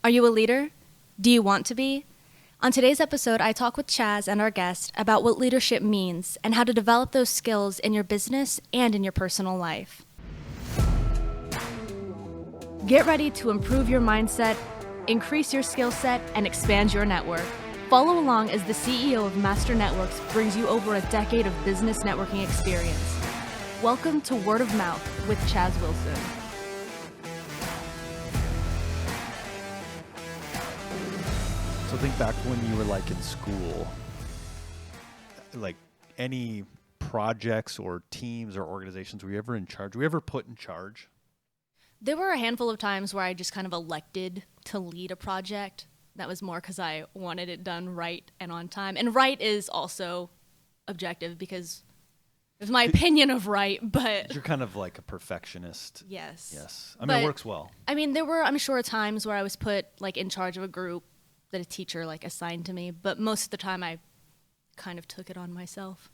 Are you a leader? Do you want to be? On today's episode, I talk with Chaz and our guest about what leadership means and how to develop those skills in your business and in your personal life. Get ready to improve your mindset, increase your skill set, and expand your network. Follow along as the CEO of Master Networks brings you over a decade of business networking experience. Welcome to Word of Mouth with Chaz Wilson. So think back to when you were like in school, like any projects or teams or organizations, were you ever in charge? Were you ever put in charge? There were a handful of times where I just kind of elected to lead a project. That was more because I wanted it done right and on time. And right is also objective because it's my opinion of right, but... You're kind of like a perfectionist. Yes. Yes. I mean, it works well. I mean, there were, I'm sure, times where I was put like in charge of a group that a teacher like assigned to me, but most of the time I kind of took it on myself.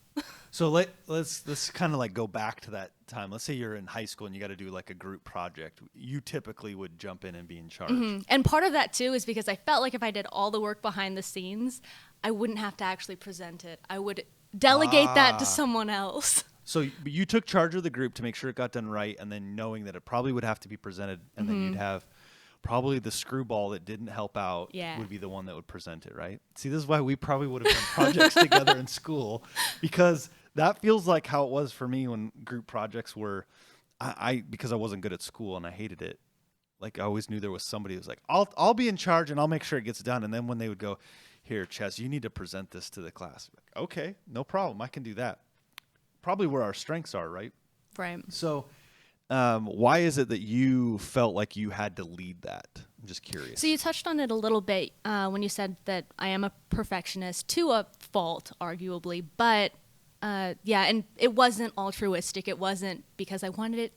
So let's kind of like go back to that time. Let's say you're in high school and you got to do like a group project. You typically would jump in and be in charge. Mm-hmm. And part of that too is because I felt like if I did all the work behind the scenes, I wouldn't have to actually present it. I would delegate that to someone else. So you took charge of the group to make sure it got done right, and then knowing that it probably would have to be presented, and then you'd have probably the screwball that didn't help out would be the one that would present it, right? See, this is why we probably would have done projects together in school, because that feels like how it was for me when group projects were, because I wasn't good at school and I hated it. Like I always knew there was somebody who was like, I'll be in charge and I'll make sure it gets done. And then when they would go, here, Chaz, you need to present this to the class. Like, okay, no problem. I can do that. Probably where our strengths are, right? Right. So why is it that you felt like you had to lead that? I'm just curious. So you touched on it a little bit when you said that I am a perfectionist, to a fault, arguably. But and it wasn't altruistic. It wasn't because I wanted it,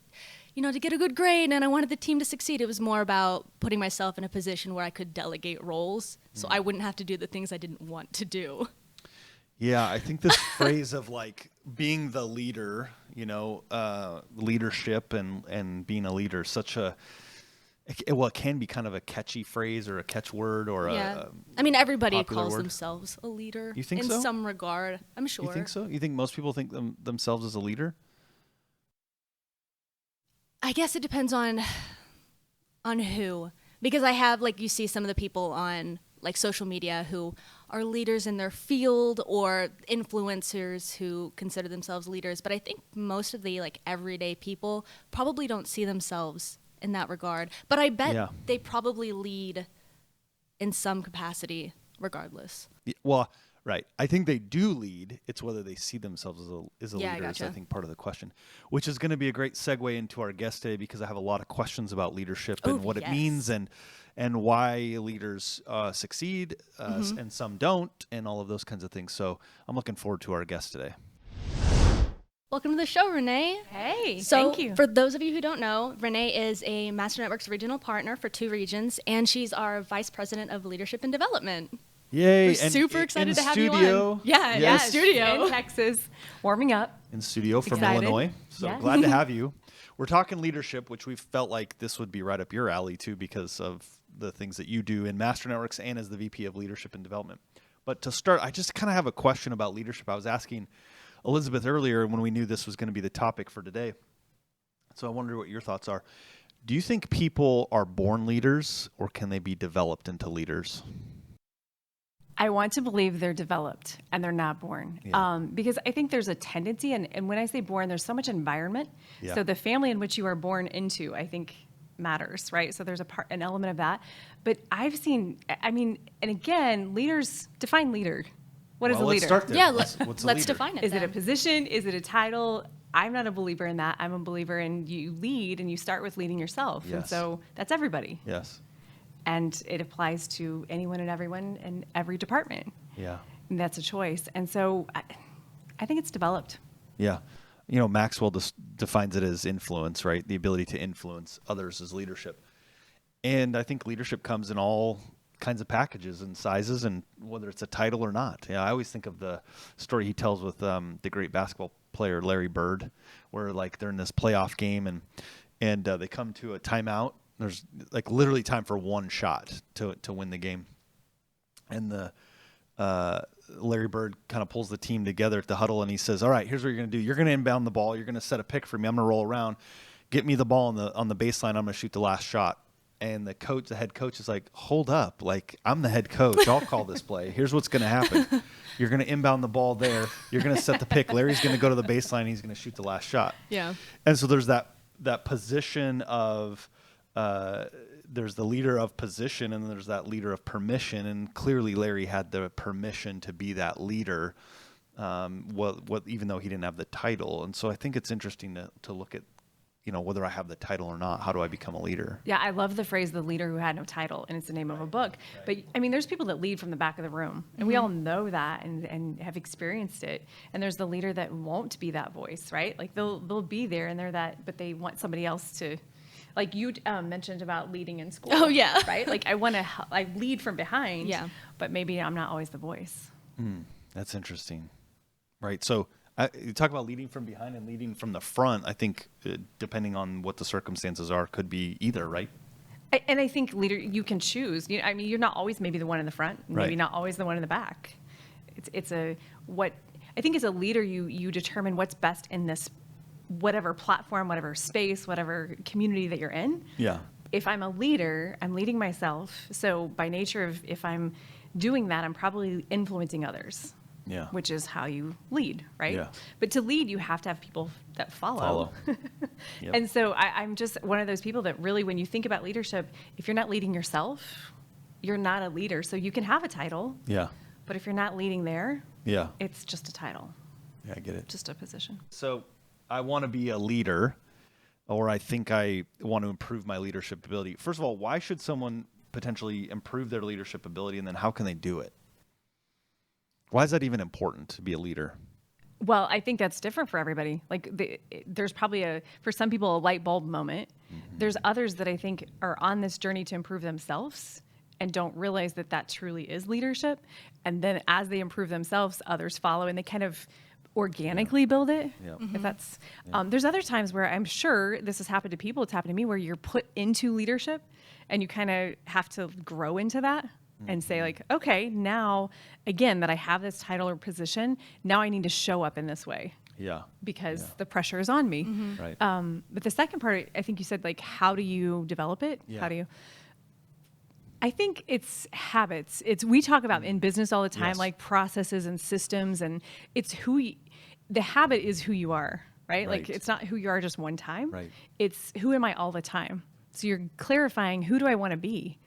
to get a good grade and I wanted the team to succeed. It was more about putting myself in a position where I could delegate roles so I wouldn't have to do the things I didn't want to do. Yeah, I think this phrase of like being the leader, leadership and being a leader, it can be kind of a catchy phrase or a catchword or I mean, everybody calls word. Themselves a leader. You think in so? some regard, I'm sure. You think so? You think most people think themselves as a leader? I guess it depends on who, because I have you see some of the people on social media who are leaders in their field or influencers who consider themselves leaders. But I think most of the everyday people probably don't see themselves in that regard. But I bet they probably lead in some capacity regardless. Yeah, well, right. I think they do lead. It's whether they see themselves as a leader gotcha. is, I think, part of the question, which is going to be a great segue into our guest today, because I have a lot of questions about leadership and what it means and why leaders succeed and some don't, and all of those kinds of things. So I'm looking forward to our guest today. Welcome to the show, Renee. Hey, so thank you. For those of you who don't know, Renee is a Master Networks regional partner for 2 regions, and she's our Vice President of Leadership and Development. Yay. We're super excited to have you on. Yeah, yes. In studio. In Texas, warming up. In studio from Excited. Illinois. So glad to have you. We're talking leadership, which we felt like this would be right up your alley too, because of the things that you do in Master Networks and as the VP of Leadership and Development. But to start, I just kind of have a question about leadership. I was asking Elizabeth earlier when we knew this was going to be the topic for today. So I wonder what your thoughts are. Do you think people are born leaders, or can they be developed into leaders? I want to believe they're developed and they're not born. Because I think there's a tendency, and when I say born, there's so much environment. Yeah. So the family in which you are born into, I think, matters, right? So there's an element of that. But I've seen, and again, leaders, define leader. What is a leader? Let's start there. Yeah, What's a let's leader? define it. Is then. it a position? Is it a title? I'm not a believer in that. I'm a believer in you lead, and you start with leading yourself. Yes. And so that's everybody. Yes. And it applies to anyone and everyone in every department. Yeah. And that's a choice. And so I think it's developed. Yeah. Maxwell defines it as influence, right? The ability to influence others as leadership. And I think leadership comes in all kinds of packages and sizes, and whether it's a title or not. I always think of the story he tells with the great basketball player Larry Bird, where they're in this playoff game and they come to a timeout There's like literally time for one shot to win the game. And Larry Bird kind of pulls the team together at the huddle, and he says, all right, here's what you're going to do. You're going to inbound the ball. You're going to set a pick for me. I'm going to roll around. Get me the ball on the baseline. I'm going to shoot the last shot. And the head coach is like, hold up. Like, I'm the head coach. I'll call this play. Here's what's going to happen. You're going to inbound the ball there. You're going to set the pick. Larry's going to go to the baseline. He's going to shoot the last shot. Yeah. And so there's that position of there's the leader of position, and then there's that leader of permission. And clearly Larry had the permission to be that leader, even though he didn't have the title. And so I think it's interesting to look at, whether I have the title or not, how do I become a leader? Yeah, I love the phrase, the leader who had no title, and it's the name of a book. Right. But I mean, there's people that lead from the back of the room, and we all know that and have experienced it. And there's the leader that won't be that voice, right? Like they'll be there and they're that, but they want somebody else to, like you mentioned about leading in school. Oh yeah. Right? Like I lead from behind, yeah, but maybe I'm not always the voice. That's interesting. Right. So you talk about leading from behind and leading from the front. I think depending on what the circumstances are, could be either, right? And I think leader, you can choose. I mean, you're not always maybe the one in the front, maybe right. not always the one in the back. What I think as a leader, you determine what's best in this, whatever platform, whatever space, whatever community that you're in. Yeah. If I'm a leader, I'm leading myself. So by nature of if I'm doing that, I'm probably influencing others. Yeah. Which is how you lead, right? Yeah. But to lead, you have to have people that follow. Yep. And so I'm just one of those people that really, when you think about leadership, if you're not leading yourself, you're not a leader. So you can have a title. Yeah. But if you're not leading there, yeah, it's just a title. Yeah, I get it. Just a position. So I want to be a leader, or I think I want to improve my leadership ability. First of all, why should someone potentially improve their leadership ability, and then how can they do it? Why is that even important to be a leader? Well, I think that's different for everybody. Like there's probably for some people, a light bulb moment. Mm-hmm. There's others that I think are on this journey to improve themselves and don't realize that that truly is leadership. And then as they improve themselves, others follow and they kind of organically build it. Yeah. Mm-hmm. If that's, there's other times where I'm sure this has happened to people. It's happened to me where you're put into leadership and you kind of have to grow into that. And say like, okay, now again that I have this title or position, now I need to show up in this way. Yeah. Because the pressure is on me. Mm-hmm. Right. But the second part, I think you said like, how do you develop it? Yeah. How do you? I think it's habits. We talk about in business all the time, yes. like processes and systems, and it's the habit is who you are, right? Like it's not who you are just one time. Right. It's who am I all the time. So you're clarifying who do I want to be.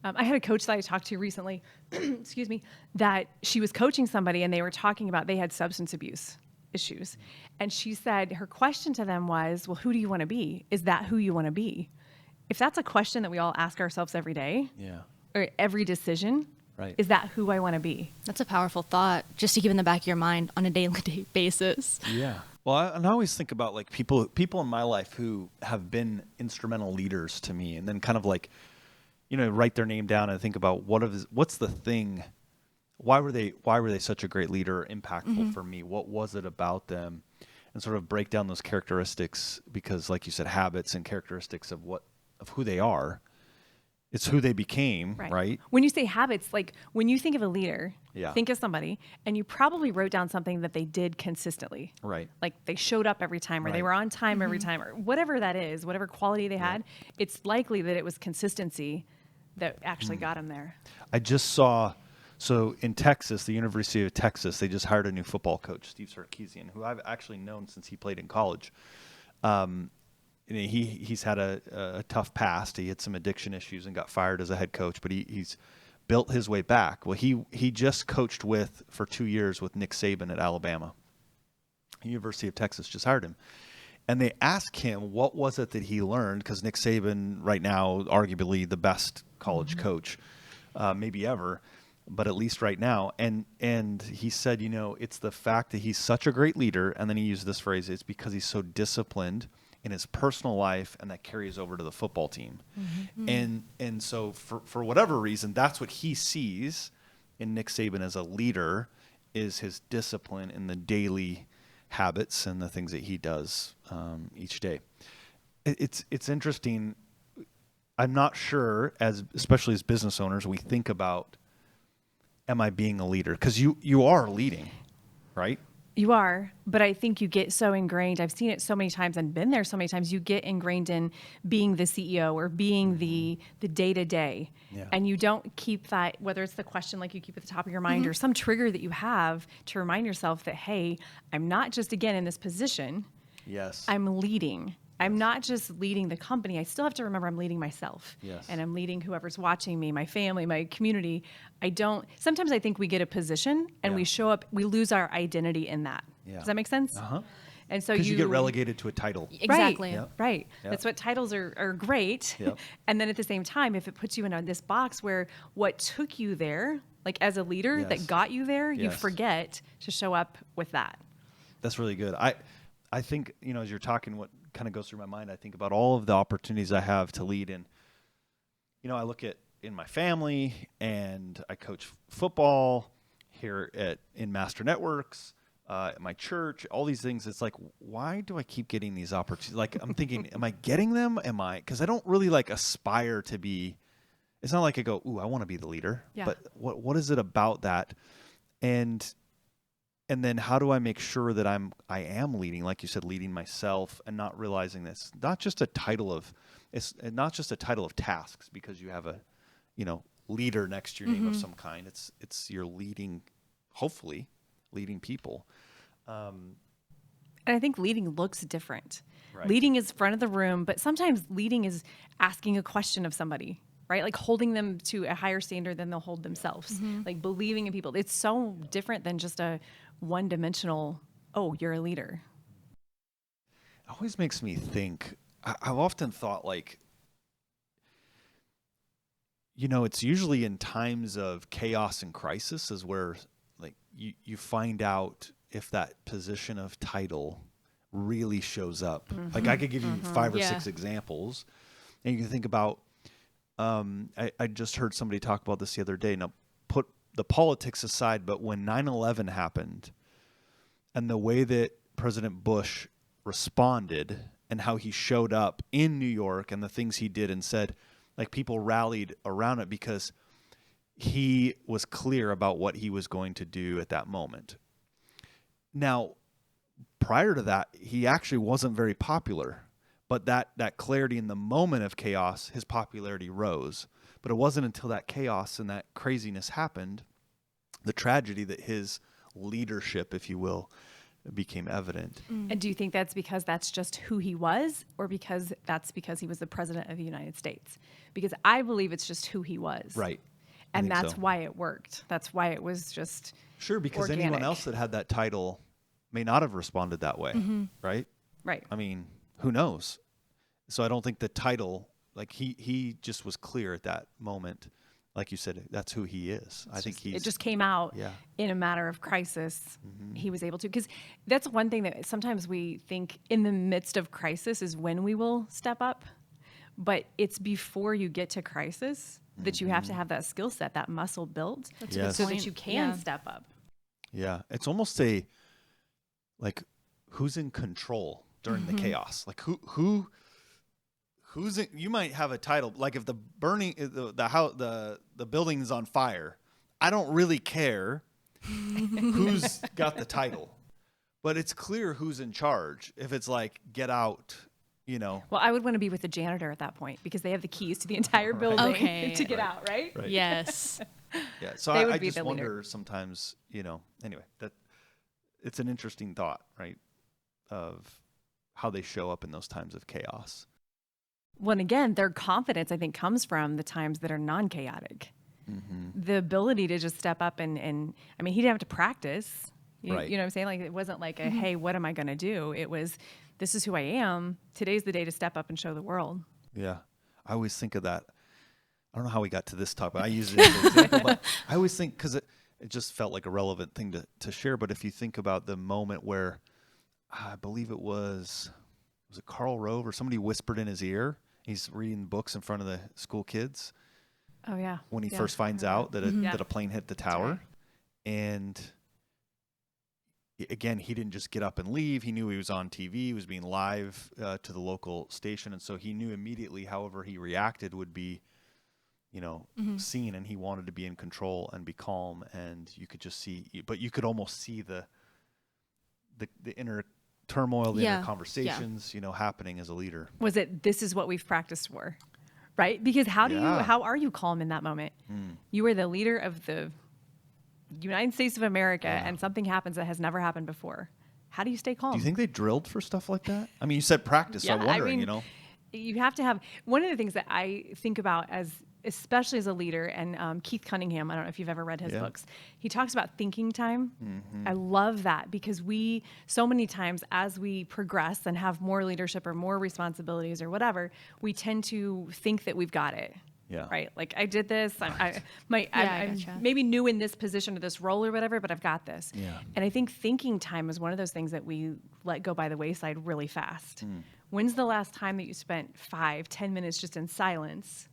I had a coach that I talked to recently, excuse me, that she was coaching somebody and they were talking about they had substance abuse issues. And she said her question to them was, well, who do you want to be? Is that who you want to be? If that's a question that we all ask ourselves every day, or every decision, is that who I want to be? That's a powerful thought just to keep in the back of your mind on a daily basis. Yeah. Well, I always think about like people in my life who have been instrumental leaders to me, and then kind of like, write their name down and think about what's the thing, why were they such a great leader, impactful for me? What was it about them? And sort of break down those characteristics, because like you said, habits and characteristics of who they are, it's who they became, right? When you say habits, like when you think of a leader, yeah. think of somebody and you probably wrote down something that they did consistently. Right. Like they showed up every time or they were on time every time or whatever that is, whatever quality they had, it's likely that it was consistency that actually got them there. I just saw, so in Texas, the University of Texas, they just hired a new football coach, Steve Sarkisian, who I've actually known since he played in college. He's had a tough past. He had some addiction issues and got fired as a head coach, but he's built his way back. Well, he just coached for 2 years with Nick Saban at Alabama. The University of Texas just hired him. And they asked him what was it that he learned, because Nick Saban right now, arguably the best college coach maybe ever, but at least right now. And he said, it's the fact that he's such a great leader. And then he used this phrase, it's because he's so disciplined in his personal life, and that carries over to the football team. Mm-hmm. And so for whatever reason, that's what he sees in Nick Saban as a leader, is his discipline in the daily habits and the things that he does each day. It's interesting. I'm not sure, especially as business owners, we think about, am I being a leader? Because you are leading, right? You are, but I think you get so ingrained. I've seen it so many times and been there so many times. You get ingrained in being the CEO or being the day-to-day. Yeah. And you don't keep that, whether it's the question like you keep at the top of your mind or some trigger that you have to remind yourself that, hey, I'm not just, again, in this position. Yes. I'm leading. I'm not just leading the company. I still have to remember I'm leading myself. Yes. And I'm leading whoever's watching me, my family, my community. Sometimes I think we get a position and we show up, we lose our identity in that. Yeah. Does that make sense? Uh-huh. And so Because you get relegated to a title. Exactly. Right. Yep. Right. Yep. That's what titles are great. Yep. And then at the same time, if it puts you in this box where what took you there, like as a leader Yes. that got you there, you Yes. forget to show up with that. That's really good. I think, as you're talking, what kind of goes through my mind, I think about all of the opportunities I have to lead. And, I look at in my family, and I coach football here in Master Networks, at my church, all these things. It's like, why do I keep getting these opportunities? Like, I'm thinking, am I getting them? Because I don't really aspire to be, it's not like I go, ooh, I want to be the leader. Yeah. But what is it about that? And then how do I make sure that I am leading, like you said, leading myself, and not realizing this, it's not just a title of tasks because you have a, leader next to your name of some kind. It's you're leading, hopefully leading people. And I think leading looks different. Right. Leading is front of the room, but sometimes leading is asking a question of somebody, right? Like holding them to a higher standard than they'll hold themselves. Like believing in people. It's so different than just a one-dimensional, oh, you're a leader. It always makes me think, I've often thought it's usually in times of chaos and crisis is where you find out if that position of title really shows up. Like I could give you 5 or 6 examples, and you can think about, I just heard somebody talk about this the other day. Now, put the politics aside, but when 9/11 happened and the way that President Bush responded and how he showed up in New York and the things he did and said, people rallied around it because he was clear about what he was going to do at that moment. Now, prior to that, he actually wasn't very popular, but that clarity in the moment of chaos, his popularity rose. But it wasn't until that chaos and that craziness happened, the tragedy, that his leadership, if you will, became evident. And do you think that's because that's just who he was, or because he was the president of the United States? Because I believe it's just who he was. Right. And that's why it worked. That's why it was just sure, because organic. anyone else that had that title may not have responded that way, right? Right. I mean, who knows? So I don't think the title, he just was clear at that moment. Like you said, that's who he is. It just came out in a matter of crisis. He was able to, because that's one thing that sometimes we think in the midst of crisis is when we will step up, but it's before you get to crisis that you have to have that skill set, that muscle built, so that you can step up. Yeah, it's almost who's in control during the chaos? Who's in, you might have a title, if the building is on fire, I don't really care who's got the title, but it's clear who's in charge. If it's get out, Well, I would want to be with the janitor at that point because they have the keys to the entire building to get out, right? Yes. Yeah. So I just wonder sometimes, anyway, that it's an interesting thought, right? Of how they show up in those times of chaos. Well, and again, their confidence, I think, comes from the times that are non-chaotic. The ability to just step up and I mean, he didn't have to practice. You know what I'm saying? It wasn't like a, hey, what am I going to do? It was, this is who I am. Today's the day to step up and show the world. Yeah. I always think of that. I don't know how we got to this topic. I use it as an example, but I always think, because it just felt like a relevant thing to share. But if you think about the moment where, I believe was it Karl Rove or somebody whispered in his ear? He's reading books in front of the school kids. Oh, yeah. When he first finds out that a plane hit the tower. Right. And again, he didn't just get up and leave. He knew he was on TV. He was being live to the local station. And so he knew immediately however he reacted would be, seen, and he wanted to be in control and be calm. And you could just see, but you could almost see the inner turmoil, the inner conversations, happening as a leader. Was it, this is what we've practiced for, right? Because how are you calm in that moment? You are the leader of the United States of America, and something happens that has never happened before. How do you stay calm? Do you think they drilled for stuff like that? I mean, you said practice, so I'm wondering, You have to have, one of the things that I think about especially as a leader, and Keith Cunningham, I don't know if you've ever read his books, he talks about thinking time. I love that, because so many times as we progress and have more leadership or more responsibilities or whatever, we tend to think that we've got it. Yeah. Right. Like, I did this. Right. I'm maybe new in this position or this role or whatever, but I've got this. Yeah. And I think thinking time is one of those things that we let go by the wayside really fast. When's the last time that you spent 5-10 minutes just in silence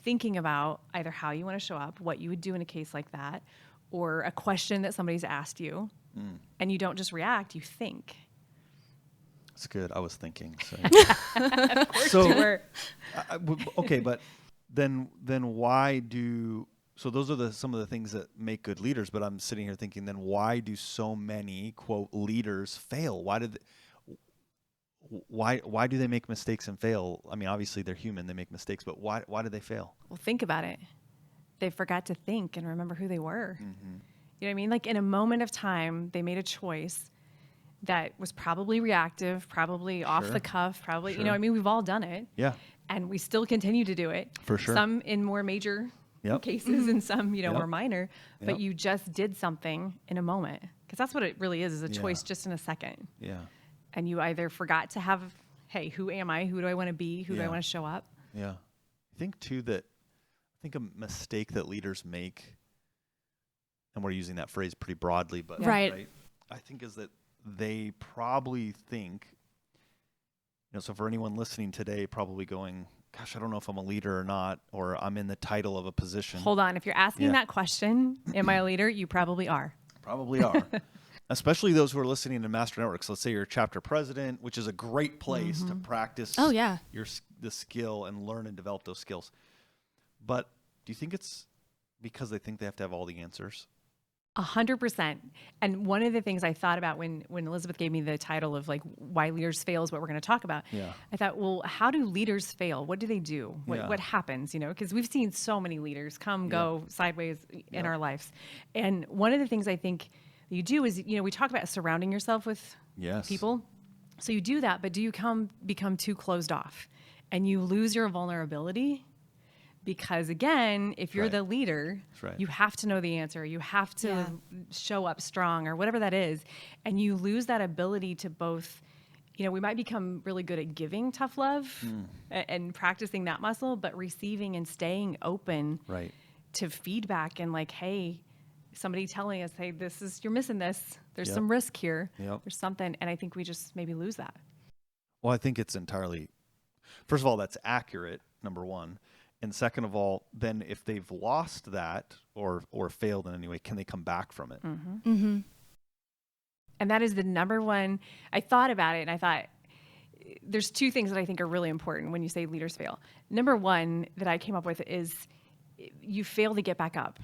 thinking about either how you want to show up, what you would do in a case like that, or a question that somebody's asked you, and you don't just react, you think. That's good. I was thinking. So, of course you were. Okay, but then why so those are some of the things that make good leaders, but I'm sitting here thinking, then why do so many, quote, leaders fail? Why do they make mistakes and fail? I mean, obviously they're human, they make mistakes, but why do they fail? Well, think about it. They forgot to think and remember who they were. You know what I mean? Like, in a moment of time, they made a choice that was probably reactive, probably off the cuff, probably, I mean, we've all done it. Yeah. And we still continue to do it. For sure. Some in more major cases and some, more minor. But you just did something in a moment. Because that's what it really is a choice just in a second. Yeah. And you either forgot to have, hey, who am I? Who do I want to be? Who do I want to show up? Yeah. I think, too, that a mistake that leaders make, and we're using that phrase pretty broadly, but right, I think is that they probably think, so for anyone listening today, probably going, gosh, I don't know if I'm a leader or not, or I'm in the title of a position. Hold on. If you're asking that question, am I a leader? You probably are. Probably are. Especially those who are listening to Master Networks. Let's say you're a chapter president, which is a great place to practice the skill and learn and develop those skills. But do you think it's because they think they have to have all the answers? 100%. And one of the things I thought about when Elizabeth gave me the title of like why leaders fail is what we're going to talk about. Yeah. I thought, well, how do leaders fail? What do they do? What happens? Because we've seen so many leaders go sideways in our lives. And one of the things I think you do is, we talk about surrounding yourself with people. So you do that, but do you become too closed off and you lose your vulnerability? Because again, if you're the leader, you have to know the answer. You have to show up strong or whatever that is. And you lose that ability to both, we might become really good at giving tough love and practicing that muscle, but receiving and staying open to feedback and like, hey, somebody telling us, hey, you're missing this. There's some risk here. There's something. And I think we just maybe lose that. Well, I think it's entirely, first of all, that's accurate, number one. And second of all, then if they've lost that or failed in any way, can they come back from it? And that is the number one. I thought about it and I thought there's two things that I think are really important when you say leaders fail. Number one that I came up with is you fail to get back up.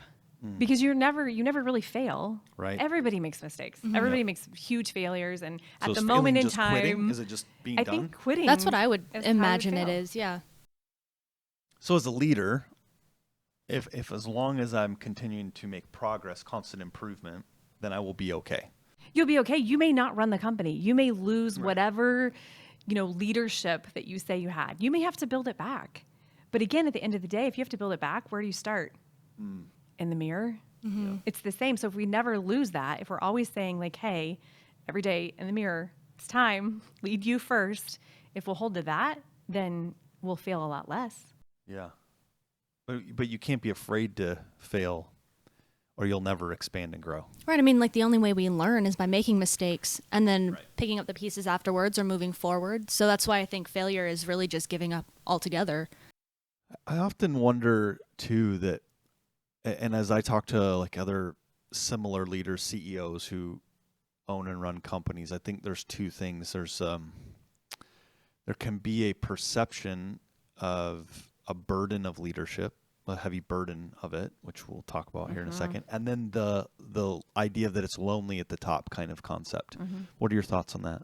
Because you never really fail. Right. Everybody makes mistakes. Everybody makes huge failures. And so at the moment in time, quitting? Is it just being done? I think quitting. That's what I would imagine it is. Yeah. So as a leader, if as long as I'm continuing to make progress, constant improvement, then I will be okay. You'll be okay. You may not run the company. You may lose whatever, leadership that you say you had. You may have to build it back. But again, at the end of the day, if you have to build it back, where do you start? In the mirror. It's the same. So if we never lose that, if we're always saying like, hey, every day in the mirror, it's time, lead you first. If we'll hold to that, then we'll fail a lot less. Yeah. But you can't be afraid to fail or you'll never expand and grow. Right. I mean, like the only way we learn is by making mistakes and then picking up the pieces afterwards or moving forward. So that's why I think failure is really just giving up altogether. I often wonder too that, and as I talk to like other similar leaders, CEOs who own and run companies, I think there's two things. There's there can be a perception of a burden of leadership, a heavy burden of it, which we'll talk about here in a second, and then the idea that it's lonely at the top kind of concept. What are your thoughts on that?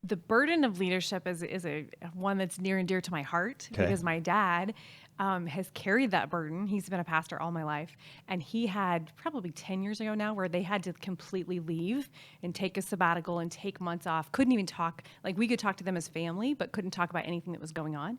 The burden of leadership is a one that's near and dear to my heart because my dad has carried that burden. He's been a pastor all my life, and he had probably 10 years ago now where they had to completely leave and take a sabbatical and take months off. Couldn't even talk. Like, we could talk to them as family, but couldn't talk about anything that was going on.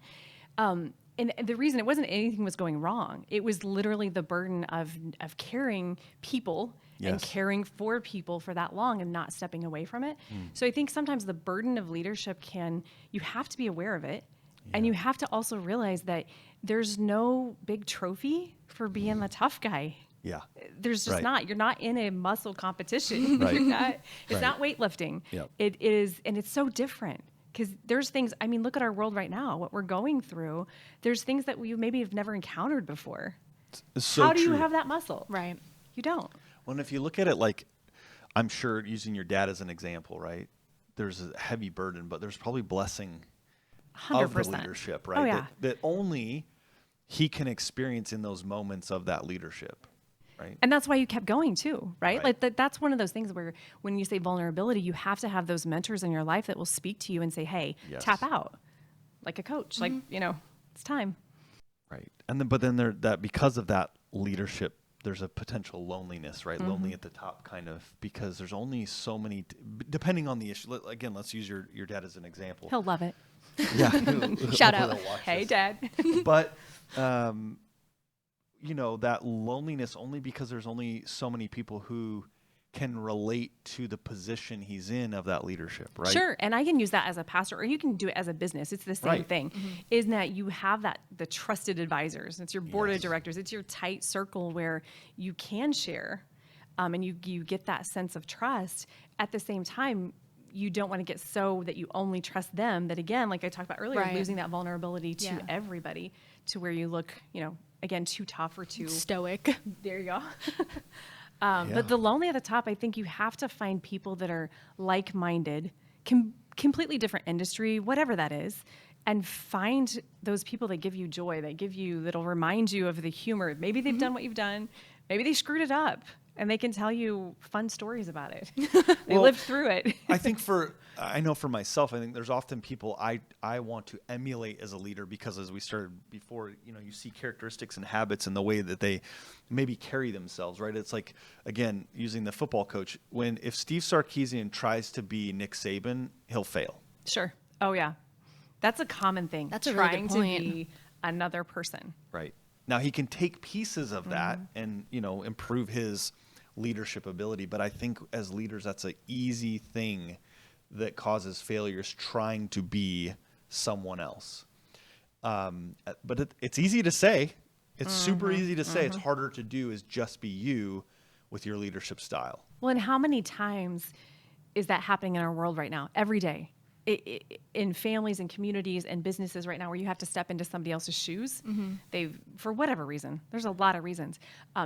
And the reason it wasn't anything was going wrong. It was literally the burden of carrying people and caring for people for that long and not stepping away from it. So I think sometimes the burden of leadership you have to be aware of it. And you have to also realize that there's no big trophy for being the tough guy. Yeah. There's just not. You're not in a muscle competition. It's not weightlifting. Yep. It is, and it's so different. Because there's things, I mean, look at our world right now, what we're going through. There's things that we maybe have never encountered before. So how do you true. have that muscle? Right. You don't. Well, and if you look at it like, I'm sure using your dad as an example, right? There's a heavy burden, but there's probably blessing 100%. of the leadership, right? Oh, yeah. That only he can experience in those moments of that leadership. Right. And that's why you kept going too, right? Right. Like that's one of those things where when you say vulnerability, you have to have those mentors in your life that will speak to you and say, hey, tap out, like a coach, like, it's time. Right. And then, but then that because of that leadership, there's a potential loneliness, right? Lonely at the top kind of, because there's only so many, depending on the issue. Again, let's use your dad as an example. He'll love it. Yeah. Shout out. Hey, Dad. But, that loneliness only because there's only so many people who can relate to the position he's in of that leadership, right? Sure. And I can use that as a pastor, or you can do it as a business. It's the same thing. Is that you have the trusted advisors. It's your board of directors. It's your tight circle where you can share, and you get that sense of trust. At the same time, you don't want to get so that you only trust them, that again, like I talked about earlier, losing that vulnerability to everybody, to where you look, again, too tough or too stoic. There you go. But the lonely at the top, I think you have to find people that are like-minded, completely different industry, whatever that is, and find those people that give you joy, that'll remind you of the humor. Maybe they've done what you've done. Maybe they screwed it up, and they can tell you fun stories about it. They lived through it. I know for myself, I think there's often people I want to emulate as a leader, because as we started before, you see characteristics and habits and the way that they maybe carry themselves, right? It's like, again, using the football coach, if Steve Sarkisian tries to be Nick Saban, he'll fail. Sure. Oh, yeah. That's a common thing. That's a really good point. To be another person. Right. Now, he can take pieces of that and, improve his leadership ability. But I think as leaders, that's an easy thing that causes failures, trying to be someone else. But it's easy to say. It's super easy to say. It's harder to do is just be you with your leadership style. Well, and how many times is that happening in our world right now? Every day. In families and communities and businesses right now, where you have to step into somebody else's shoes, for whatever reason. There's a lot of reasons.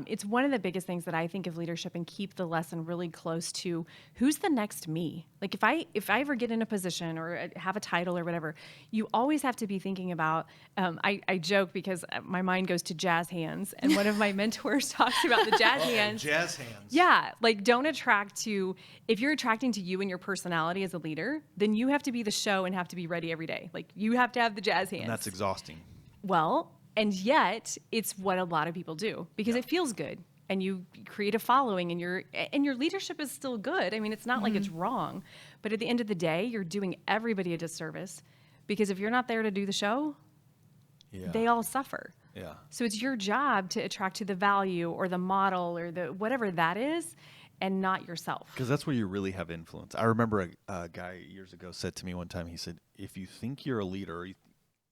It's one of the biggest things that I think of leadership, and keep the lesson really close to who's the next me. Like if I ever get in a position or have a title or whatever, you always have to be thinking about. I joke because my mind goes to jazz hands, and one of my mentors talks about the jazz hands. Jazz hands. Yeah, like don't attract to. If you're attracting to you and your personality as a leader, then you have to be the show and have to be ready every day. Like you have to have the jazz hands. And that's exhausting. Well, and yet it's what a lot of people do, because it feels good, and you create a following, and your leadership is still good. I mean, it's not like it's wrong, but at the end of the day, you're doing everybody a disservice, because if you're not there to do the show, they all suffer. Yeah. So it's your job to attract to the value or the model or the whatever that is, and not yourself. Because that's where you really have influence. I remember a guy years ago said to me one time, he said, if you think you're a leader,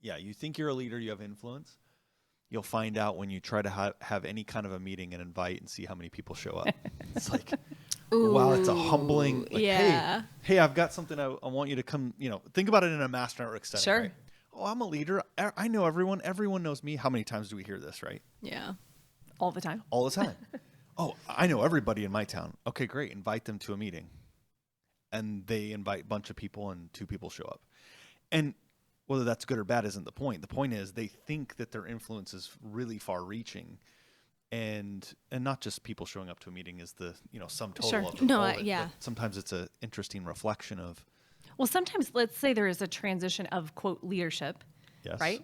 you think you're a leader, you have influence, you'll find out when you try to have any kind of a meeting and invite and see how many people show up. It's like, wow, it's a humbling, like, hey, I've got something I want you to come, think about it in a master network setting. Sure. Right? Oh, I'm a leader. I know everyone. Everyone knows me. How many times do we hear this, right? Yeah. All the time. All the time. Oh, I know everybody in my town. Okay, great. Invite them to a meeting. and they invite a bunch of people and 2 people show up. And whether that's good or bad isn't the point. The point is they think that their influence is really far reaching, and not just people showing up to a meeting is the, sum total of all of it, yeah. but sometimes it's an interesting reflection of. Well, sometimes let's say there is a transition of quote leadership, Yes. right?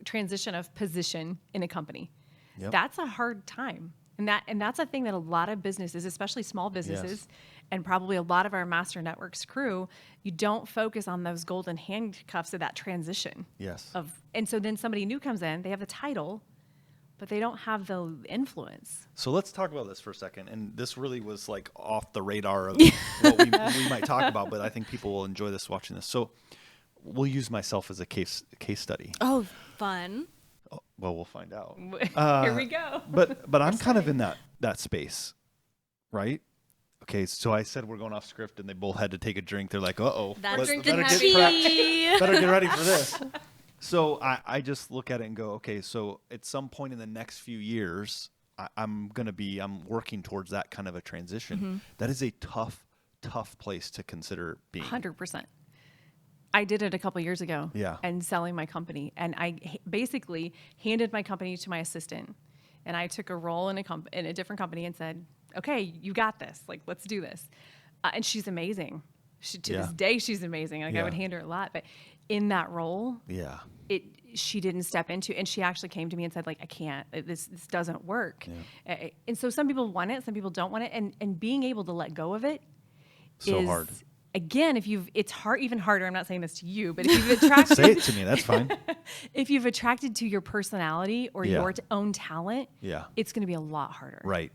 Transition of position in a company. Yep. That's a hard time. And that's a thing that a lot of businesses, especially small businesses, and probably a lot of our Master Networks crew, you don't focus on those golden handcuffs of that transition. Yes. And so then somebody new comes in, they have the title, but they don't have the influence. So let's talk about this for a second. And this really was like off the radar of what we might talk about, but I think people will enjoy this watching this. So we'll use myself as a case study. Oh, fun. Oh, well, we'll find out. Here we go. But I'm kind of in that space, right? Okay, so I said we're going off script, and they both had to take a drink. They're like, "Uh-oh, That's better heavy. better get ready for this." So I just look at it and go, okay, so at some point in the next few years, I'm working towards that kind of a transition. Mm-hmm. That is a tough place to consider being. 100%. I did it a couple years ago. Yeah. And selling my company. And I basically handed my company to my assistant. And I took a role in a different company and said, okay, you got this. Like, let's do this. And she's amazing. To this day, she's amazing. Like, I would hand her a lot. But in that role, she didn't step into, and she actually came to me and said, like, I can't, this doesn't work. Yeah. And so some people want it, some people don't want it. And being able to let go of it is hard. Again, it's hard, even harder. I'm not saying this to you, but if you've attracted, say it to me, that's fine. If you've attracted to your personality or your own talent, it's going to be a lot harder. Right.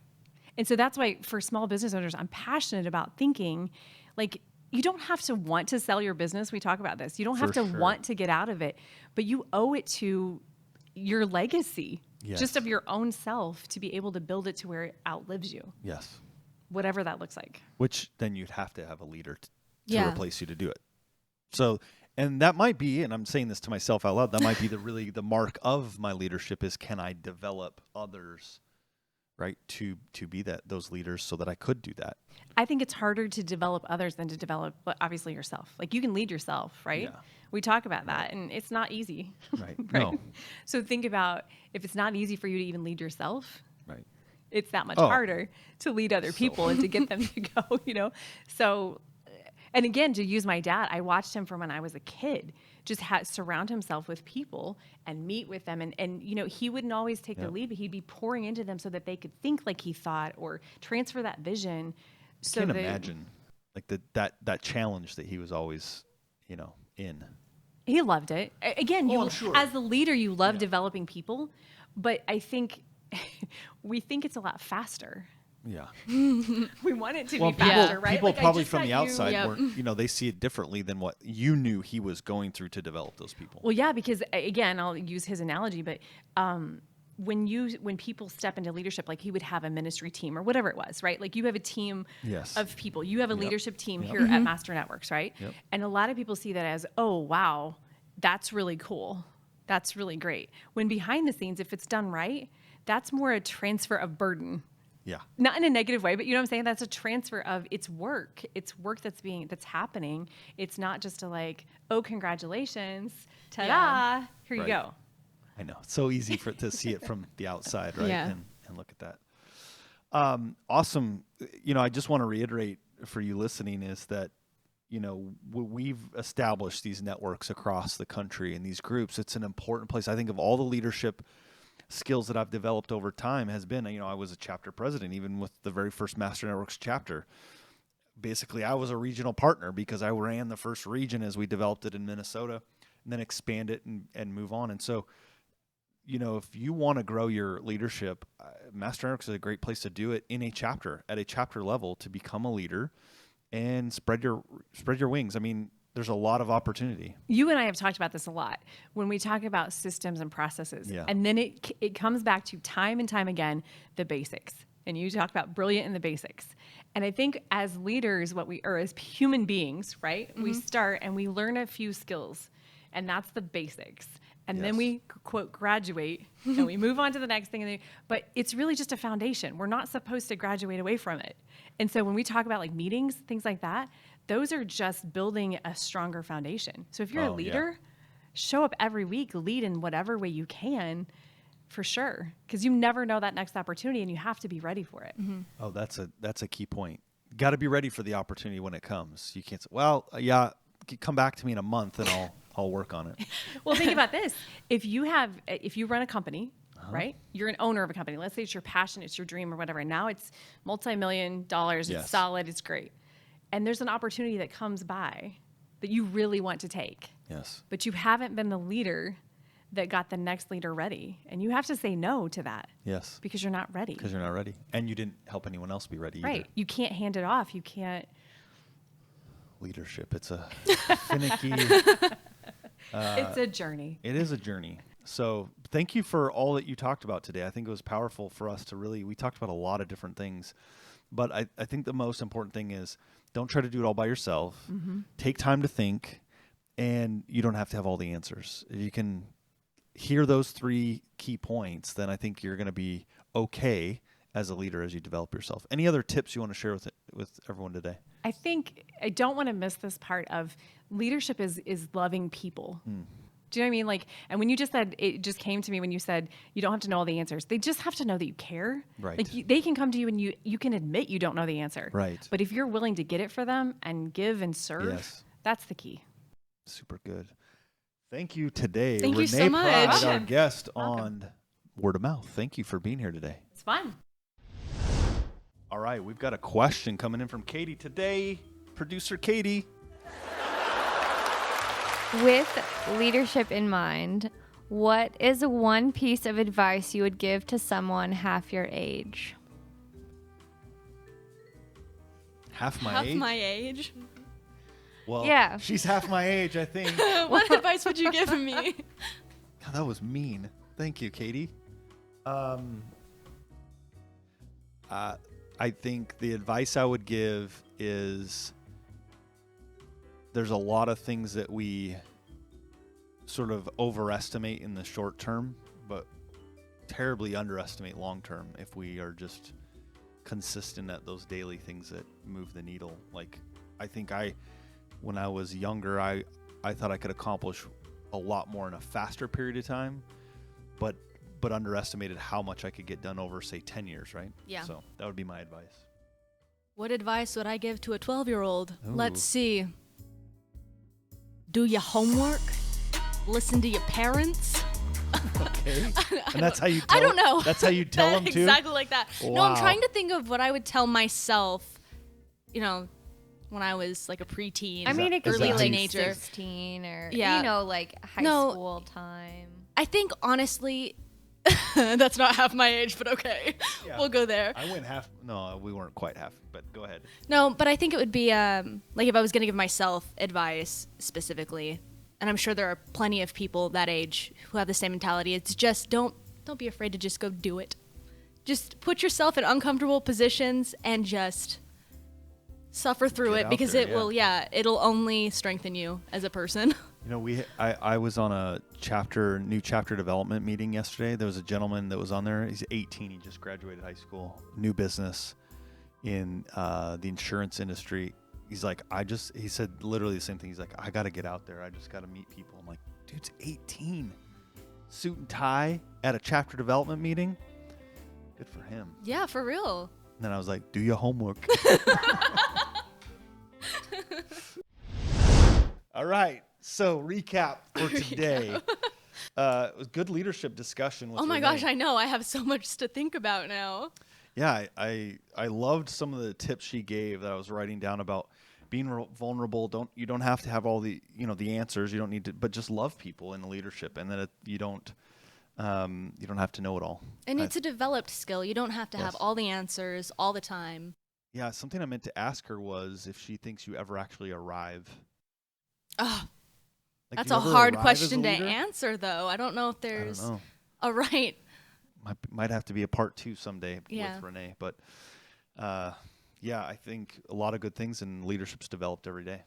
And so that's why for small business owners, I'm passionate about thinking, like, you don't have to want to sell your business. We talk about this. You don't have to want to get out of it, but you owe it to your legacy, just of your own self, to be able to build it to where it outlives you. Yes. Whatever that looks like. Which then you'd have to have a leader to replace you to do it. So, and that might be, and I'm saying this to myself out loud, that might be the mark of my leadership is, can I develop others, right, to be those leaders so that I could do that. I think it's harder to develop others than to develop, obviously, yourself. Like, you can lead yourself, right? Yeah. We talk about that, and it's not easy. Right. Right? No. So think about, if it's not easy for you to even lead yourself, right, it's that much harder to lead other people and to get them to go, So, and again, to use my dad, I watched him from when I was a kid, just surround himself with people and meet with them. And he wouldn't always take the lead, but he'd be pouring into them so that they could think like he thought or transfer that vision. I can't imagine like that challenge that he was always, in. He loved it. Again, I'm sure. As a leader, you love developing people, but I think we think it's a lot faster. Yeah. We want it to be faster, right? People probably from the outside weren't, they see it differently than what you knew he was going through to develop those people. Well, yeah, because again, I'll use his analogy, but when people step into leadership, like he would have a ministry team or whatever it was, right? Like you have a team of people. You have a leadership team here at Master Networks, right? Yep. And a lot of people see that as, oh, wow, that's really cool. That's really great. When behind the scenes, if it's done right, that's more a transfer of burden. Yeah. Not in a negative way, but you know what I'm saying? That's a transfer of it's work. It's work that's happening. It's not just a oh, congratulations. Ta-da. Here you go. I know. It's so easy to see it from the outside, right? Yeah. And look at that. Awesome. I just want to reiterate for you listening is that, we've established these networks across the country and these groups. It's an important place. I think of all the leadership skills that I've developed over time has been, I was a chapter president, even with the very first Master Networks chapter. Basically, I was a regional partner because I ran the first region as we developed it in Minnesota and then expand it and move on. And so, if you want to grow your leadership, Master Networks is a great place to do it in a chapter, at a chapter level, to become a leader and spread your wings. I mean, there's a lot of opportunity. You and I have talked about this a lot when we talk about systems and processes. Yeah. And then it comes back to time and time again, the basics. And you talk about brilliant in the basics. And I think as leaders, as human beings, right? Mm-hmm. We start and we learn a few skills, and that's the basics. And then we, quote, graduate, and we move on to the next thing. But it's really just a foundation. We're not supposed to graduate away from it. And so when we talk about meetings, things like that, those are just building a stronger foundation. So if you're a leader, show up every week, lead in whatever way you can, for sure, because you never know that next opportunity, and you have to be ready for it. Mm-hmm. Oh, that's a key point. Got to be ready for the opportunity when it comes. You can't say, come back to me in a month and I'll work on it. Well, think about this. If you run a company, right? You're an owner of a company. Let's say it's your passion, it's your dream or whatever. And now it's multi-million dollars. It's solid. It's great. And there's an opportunity that comes by that you really want to take. Yes. But you haven't been the leader that got the next leader ready. And you have to say no to that. Yes. Because you're not ready. Because you're not ready. And you didn't help anyone else be ready either. You can't hand it off. You can't. Leadership. It's a finicky. It's a journey. It is a journey. So thank you for all that you talked about today. I think it was powerful for us to we talked about a lot of different things. But I think the most important thing is don't try to do it all by yourself. Mm-hmm. Take time to think. And you don't have to have all the answers. If you can hear those 3 key points, then I think you're going to be okay as a leader as you develop yourself. Any other tips you want to share with everyone today? I think I don't want to miss this part of leadership is loving people. Do you know what I mean? Like, and when you just said, it just came to me when you said you don't have to know all the answers. They just have to know that you care. Right. Like they can come to you and you can admit you don't know the answer. Right. But if you're willing to get it for them and give and serve, that's the key. Super good. Thank you today. Thank Renee you so much. Pride, our guest on Word of Mouth. Thank you for being here today. It's fun. All right, we've got a question coming in from Katie today. Producer Katie. With leadership in mind, what is one piece of advice you would give to someone half your age? Half my age? Well, yeah. She's half my age, I think. What advice would you give me? God, that was mean. Thank you, Katie. I think the advice I would give is there's a lot of things that we sort of overestimate in the short term, but terribly underestimate long term if we are just consistent at those daily things that move the needle. Like, I think when I was younger, I thought I could accomplish a lot more in a faster period of time, but underestimated how much I could get done over, say, 10 years, right? Yeah. So that would be my advice. What advice would I give to a 12-year-old? Let's see. Do your homework. Listen to your parents. Okay. And that's how you tell I don't know. That's how you tell them too? Exactly like that. Wow. No, I'm trying to think of what I would tell myself, when I was like a preteen. I mean, it could early be teenager. like 16 or, like high school time. I think, honestly, that's not half my age, but okay. Yeah. We'll go there. I went half. No, we weren't quite half, but go ahead. No, but I think it would be like if I was going to give myself advice specifically, and I'm sure there are plenty of people that age who have the same mentality. It's just don't be afraid to just go do it. Just put yourself in uncomfortable positions and just suffer through it because it'll only strengthen you as a person. I was on a new chapter development meeting yesterday. There was a gentleman that was on there. He's 18. He just graduated high school, new business in the insurance industry. He's like, he said literally the same thing. He's like, I got to get out there. I just got to meet people. I'm like, dude's 18. Suit and tie at a chapter development meeting. Good for him. Yeah, for real. And then I was like, do your homework. All right. So recap for today. It was good leadership discussion with Oh my Renee. gosh, I know. I have so much to think about now. Yeah, I loved some of the tips she gave that I was writing down about being vulnerable. You don't have to have all the the answers. You don't need to, but just love people in leadership, and that you don't have to know it all. And it's a developed skill. You don't have to have all the answers all the time. Yeah, something I meant to ask her was if she thinks you ever actually arrive. Oh, like, that's a hard question to answer, though. I don't know if there's a right. Might have to be a part 2 someday with Renee. But I think a lot of good things in leadership's developed every day.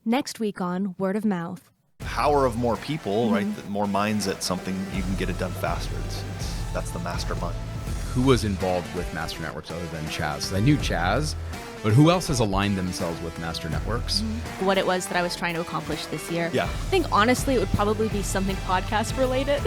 Next week on Word of Mouth. Power of more people, right? More minds at something, you can get it done faster. That's the mastermind. Who was involved with Master Networks other than Chaz? I knew Chaz, But who else has aligned themselves with master networks? What it was that I was trying to accomplish this year. Yeah. I think honestly it would probably be something podcast related.